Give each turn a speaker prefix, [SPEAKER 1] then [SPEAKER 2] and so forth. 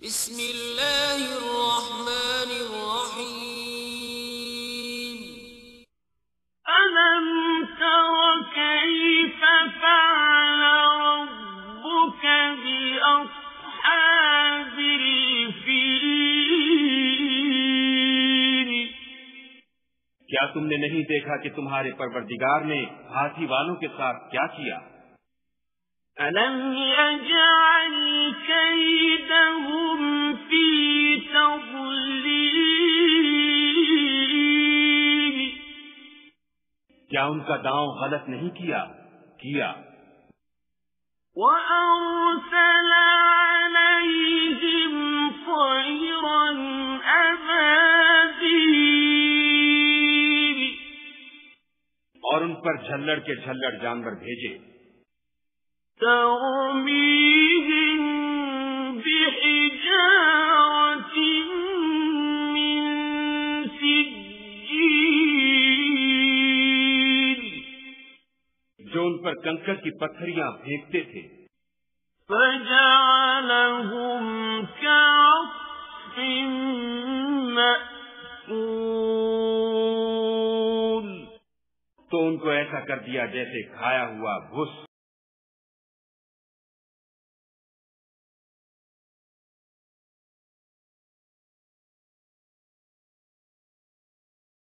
[SPEAKER 1] بسم اللہ الرحمن الرحیم
[SPEAKER 2] أَلَمْ تَرَ كَيْفَ فَعَلَ رَبُّكَ بِأَصْحَابِ الْفِيلِ
[SPEAKER 3] کیا تم نے نہیں دیکھا کہ تمہارے پروردگار نے ہاتھی والوں کے ساتھ کیا کیا؟
[SPEAKER 2] أَلَمْ يَجْعَلْ كَيْدَهُمْ فِي تَضْلِيلٍ
[SPEAKER 3] کیا ان کا داؤں غلط نہیں کیا؟
[SPEAKER 2] وَأَرْسَلَ عَلَيْهِمْ طَيْرًا أَبَابِيلَ
[SPEAKER 3] اور ان پر جھلڑ کے جھلڑ جانور بھیجے،
[SPEAKER 2] تَرْمِيهِم بِحِجَارَةٍ مِّن سِجِّيلٍ
[SPEAKER 3] جو ان پر کنکر کی پتھریاں پھینکتے تھے،
[SPEAKER 2] فَجَعَلَهُمْ كَعَصْفٍ مَّأْكُولٍ
[SPEAKER 3] تو ان کو ایسا کر دیا جیسے کھایا ہوا بھس۔